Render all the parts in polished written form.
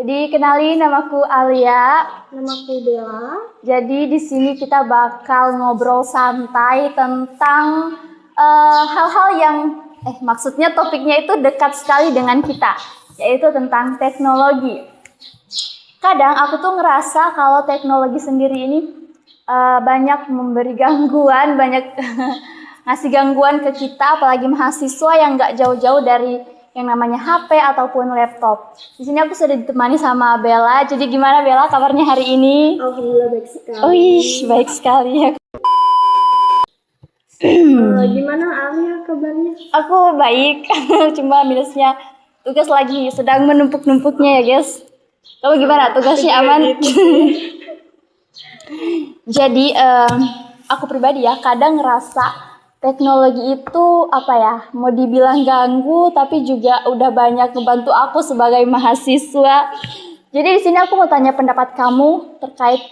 Jadi kenalin, namaku Alia. Namaku Bella. Jadi di sini kita bakal ngobrol santai tentang hal-hal yang maksudnya topiknya itu dekat sekali dengan kita, yaitu tentang teknologi. Kadang aku tuh ngerasa kalau teknologi sendiri ini banyak memberi gangguan, banyak ngasih gangguan ke kita, apalagi mahasiswa yang nggak jauh-jauh dari yang namanya HP ataupun laptop. Di sini aku sudah ditemani sama Bella. Jadi gimana Bella kabarnya hari ini? Alhamdulillah baik sekali. Oh baik sekali ya. Gimana Alia kabarnya? Aku baik, cuma minusnya tugas lagi sedang menumpuk-numpuknya ya guys. Kamu gimana? Tugasnya aman? Jadi aku pribadi ya kadang ngerasa teknologi itu mau dibilang ganggu, tapi juga udah banyak membantu aku sebagai mahasiswa. Jadi di sini aku mau tanya pendapat kamu terkait,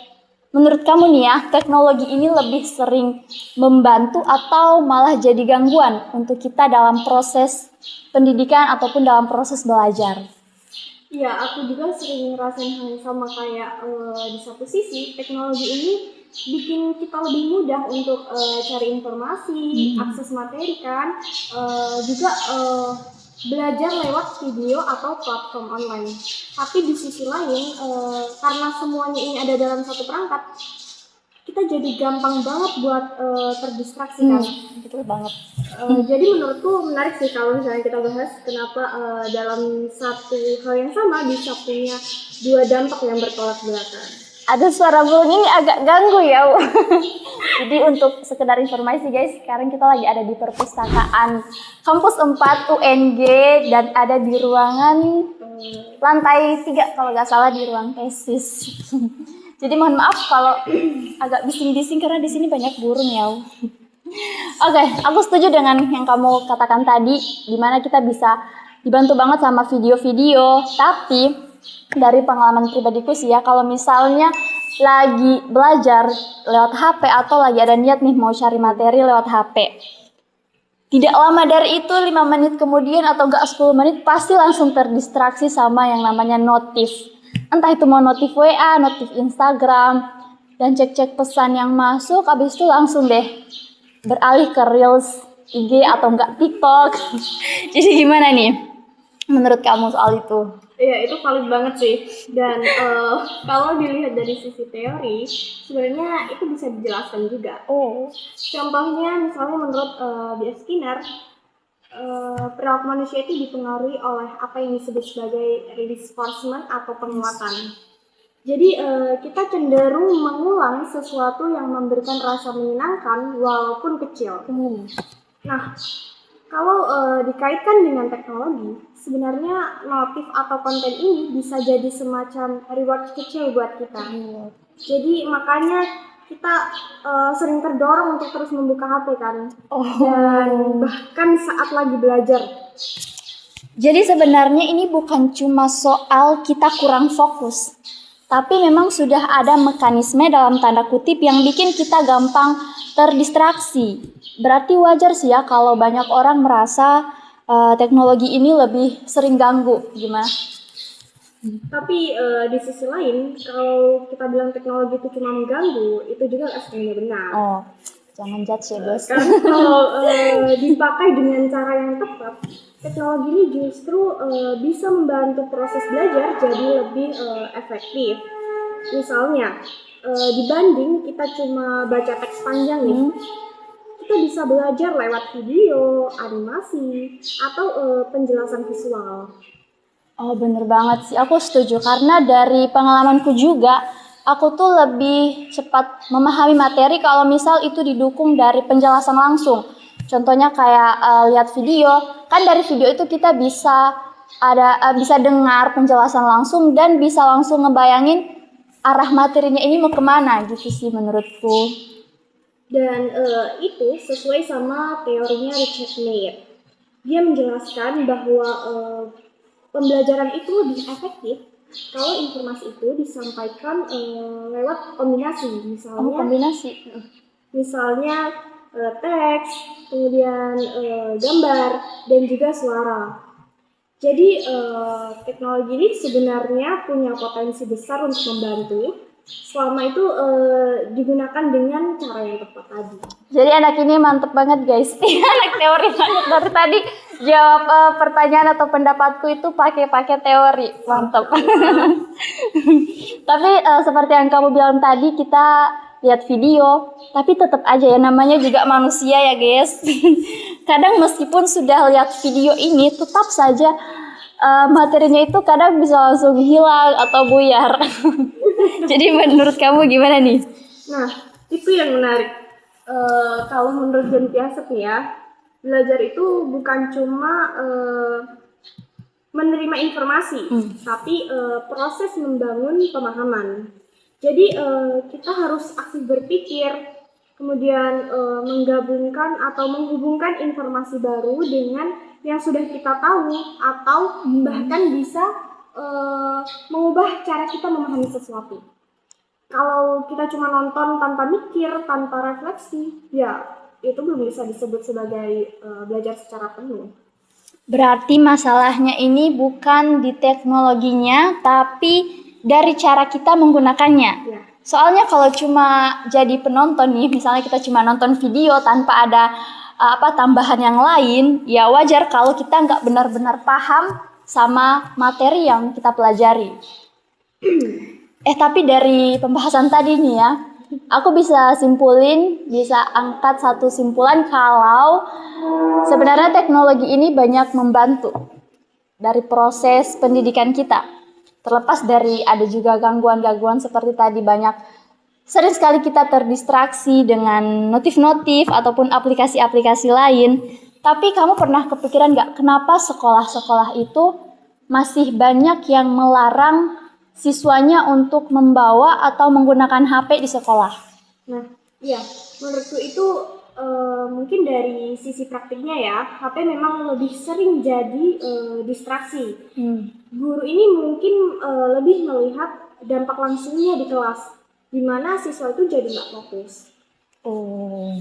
menurut kamu nih ya, teknologi ini lebih sering membantu atau malah jadi gangguan untuk kita dalam proses pendidikan ataupun dalam proses belajar? Iya, aku juga sering ngerasain hal yang sama kayak di satu sisi teknologi ini bikin kita lebih mudah untuk cari informasi, akses materi kan, juga belajar lewat video atau platform online. Tapi di sisi lain, karena semuanya ini ada dalam satu perangkat, kita jadi gampang banget buat terdistraksi kan. Betul banget. Jadi menurutku menarik sih kalau misalnya kita bahas kenapa dalam satu hal yang sama bisa punya dua dampak yang bertolak belakang. Ada suara burung ini agak ganggu ya. Jadi untuk sekedar informasi guys, sekarang kita lagi ada di perpustakaan kampus 4 UNG dan ada di ruangan lantai 3 kalau nggak salah, di ruang tesis. Jadi mohon maaf kalau agak bising-bising karena di sini banyak burung ya. Oke, aku setuju dengan yang kamu katakan tadi, dimana kita bisa dibantu banget sama video-video. Tapi dari pengalaman pribadiku sih ya, kalau misalnya lagi belajar lewat HP atau lagi ada niat nih mau cari materi lewat HP, tidak lama dari itu 5 menit kemudian atau enggak 10 menit pasti langsung terdistraksi sama yang namanya notif. Entah itu mau notif WA, notif Instagram, dan cek-cek pesan yang masuk, habis itu langsung deh beralih ke Reels IG atau enggak TikTok. Jadi gimana nih menurut kamu soal itu? Iya, itu valid banget sih. Dan kalau dilihat dari sisi teori, sebenarnya itu bisa dijelaskan juga. Contohnya misalnya menurut B.F. Skinner, perilaku manusia itu dipengaruhi oleh apa yang disebut sebagai reinforcement atau penguatan. Jadi kita cenderung mengulang sesuatu yang memberikan rasa menyenangkan walaupun kecil. Nah, kalau dikaitkan dengan teknologi, sebenarnya notif atau konten ini bisa jadi semacam reward kecil buat kita. Jadi makanya kita sering terdorong untuk terus membuka HP kan, dan bahkan saat lagi belajar. Jadi sebenarnya ini bukan cuma soal kita kurang fokus, tapi memang sudah ada mekanisme dalam tanda kutip yang bikin kita gampang terdistraksi. Berarti wajar sih ya kalau banyak orang merasa teknologi ini lebih sering ganggu. Gimana? Tapi di sisi lain, kalau kita bilang teknologi itu cuma mengganggu, itu juga nggak sepenuhnya benar. Jangan judge ya guys. Karena kalau dipakai dengan cara yang tepat, teknologi ini justru bisa membantu proses belajar jadi lebih efektif. Misalnya, dibanding kita cuma baca teks panjang nih, kita bisa belajar lewat video, animasi, atau penjelasan visual. Bener banget sih, aku setuju. Karena dari pengalamanku juga, aku tuh lebih cepat memahami materi kalau misal itu didukung dari penjelasan langsung. Contohnya kayak lihat video, kan dari video itu kita bisa bisa dengar penjelasan langsung dan bisa langsung ngebayangin arah materinya ini mau kemana gitu sih menurutku. Dan itu sesuai sama teorinya Richard Meyer. Dia menjelaskan bahwa pembelajaran itu lebih efektif kalau informasi itu disampaikan lewat kombinasi, misalnya teks, kemudian gambar, dan juga suara. Jadi teknologi ini sebenarnya punya potensi besar untuk membantu selama itu digunakan dengan cara yang tepat tadi. Jadi anak ini mantep banget guys. Anak teori banget dari tadi jawab pertanyaan atau pendapatku itu pakai teori. Mantep. Tapi seperti yang kamu bilang tadi, kita lihat video, tapi tetap aja ya namanya juga manusia ya guys. Kadang meskipun sudah lihat video ini, tetap saja materinya itu kadang bisa langsung hilang atau buyar. Jadi menurut kamu gimana nih? Nah, itu yang menarik. Kalau menurut John Piaget nih ya, belajar itu bukan cuma menerima informasi, tapi proses membangun pemahaman. Jadi kita harus aktif berpikir, kemudian menggabungkan atau menghubungkan informasi baru dengan yang sudah kita tahu, atau bahkan bisa mengubah cara kita memahami sesuatu. Kalau kita cuma nonton tanpa mikir, tanpa refleksi, ya itu belum bisa disebut sebagai belajar secara penuh. Berarti masalahnya ini bukan di teknologinya, tapi dari cara kita menggunakannya. Ya. Soalnya kalau cuma jadi penonton nih, misalnya kita cuma nonton video tanpa ada tambahan yang lain, ya wajar kalau kita nggak benar-benar paham sama materi yang kita pelajari. Tapi dari pembahasan tadi nih ya, aku bisa angkat satu simpulan kalau sebenarnya teknologi ini banyak membantu dari proses pendidikan kita. Terlepas dari ada juga gangguan-gangguan seperti tadi, sering sekali kita terdistraksi dengan notif-notif ataupun aplikasi-aplikasi lain. Tapi kamu pernah kepikiran nggak kenapa sekolah-sekolah itu masih banyak yang melarang siswanya untuk membawa atau menggunakan HP di sekolah? Nah, iya, menurutku itu mungkin dari sisi praktiknya ya, HP memang lebih sering jadi distraksi. Guru ini mungkin lebih melihat dampak langsungnya di kelas, di mana siswa itu jadi nggak fokus. Oh,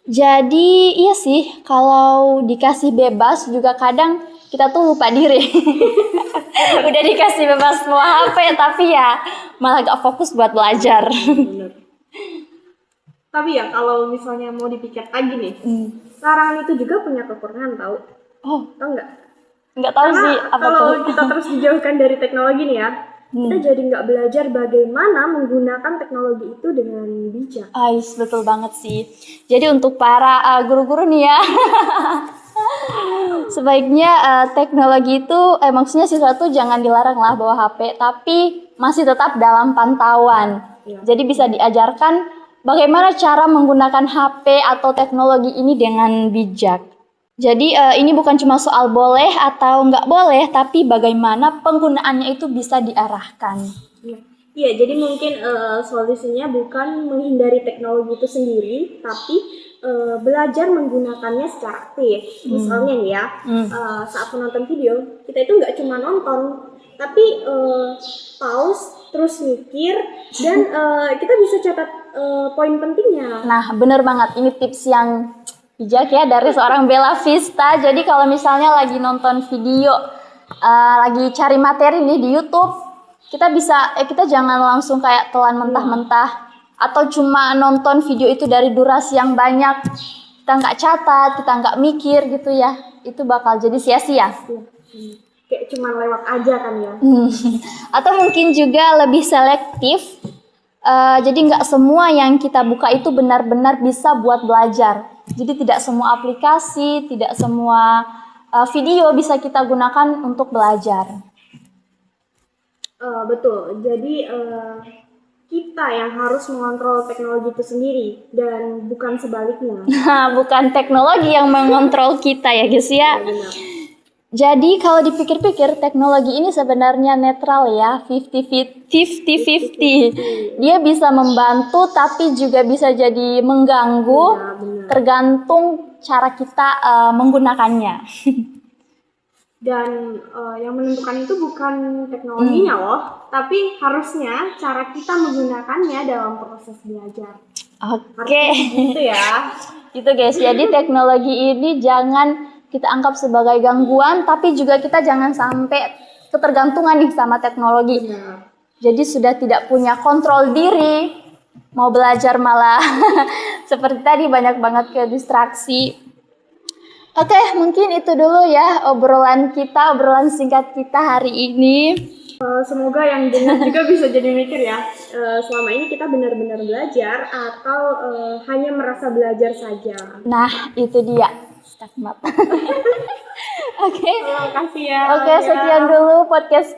jadi iya sih, kalau dikasih bebas juga kadang kita tuh lupa diri. Udah dikasih bebas semua HP, tapi ya malah gak fokus buat belajar. Bener. Tapi ya kalau misalnya mau dipikir lagi nih, larangan itu juga punya kekurangan tahu. Oh, tahu nggak? Nggak tahu sih apa kalau tuh. kita terus dijauhkan dari teknologi nih ya, kita jadi nggak belajar bagaimana menggunakan teknologi itu dengan bijak. Ais, betul banget sih. Jadi untuk para guru-guru nih ya, sebaiknya teknologi itu maksudnya siswa tuh jangan dilarang lah bawa HP, tapi masih tetap dalam pantauan. Ya. Jadi bisa diajarkan bagaimana cara menggunakan HP atau teknologi ini dengan bijak. Jadi ini bukan cuma soal boleh atau nggak boleh, tapi bagaimana penggunaannya itu bisa diarahkan. Iya, jadi mungkin solusinya bukan menghindari teknologi itu sendiri, tapi belajar menggunakannya secara aktif. Misalnya nih ya, saat menonton video, kita itu nggak cuma nonton, tapi pause, terus mikir, dan kita bisa catat poin pentingnya. Nah, bener banget. Ini tips yang bijak ya dari seorang Bella Vista. Jadi kalau misalnya lagi nonton video, lagi cari materi nih di YouTube, kita jangan langsung kayak telan mentah-mentah atau cuma nonton video itu dari durasi yang banyak. Kita nggak catat, kita nggak mikir gitu ya. Itu bakal jadi sia-sia. Kayak cuma lewat aja kan ya. Atau mungkin juga lebih selektif. Jadi nggak semua yang kita buka itu benar-benar bisa buat belajar. Jadi tidak semua aplikasi, tidak semua video bisa kita gunakan untuk belajar. Betul. Jadi kita yang harus mengontrol teknologi itu sendiri dan bukan sebaliknya. Nah, bukan teknologi yang mengontrol kita ya guys ya. Benar. Jadi kalau dipikir-pikir teknologi ini sebenarnya netral ya, 50-50. Dia bisa membantu tapi juga bisa jadi mengganggu, tergantung cara kita menggunakannya. Dan yang menentukan itu bukan teknologinya loh, tapi harusnya cara kita menggunakannya dalam proses belajar. Oke. Gitu ya. Gitu guys, jadi teknologi ini jangan kita anggap sebagai gangguan, tapi juga kita jangan sampai ketergantungan nih sama teknologi. Jadi sudah tidak punya kontrol diri, mau belajar malah seperti tadi banyak banget ke distraksi. Oke, mungkin itu dulu ya obrolan singkat kita hari ini. Semoga yang dengar juga bisa jadi mikir ya, selama ini kita benar-benar belajar atau hanya merasa belajar saja. Nah, itu dia. Stakmat. Oke. Terima kasih ya. Oke, sekian dulu podcast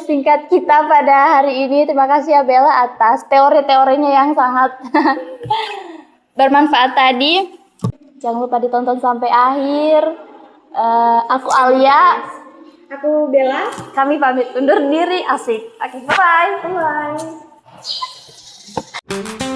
singkat kita pada hari ini. Terima kasih ya Bella atas teori-teorinya yang sangat bermanfaat tadi. Jangan lupa ditonton sampai akhir. Aku Alia. Aku Bella. Kami pamit undur diri. Asik. Oke, bye-bye. Bye.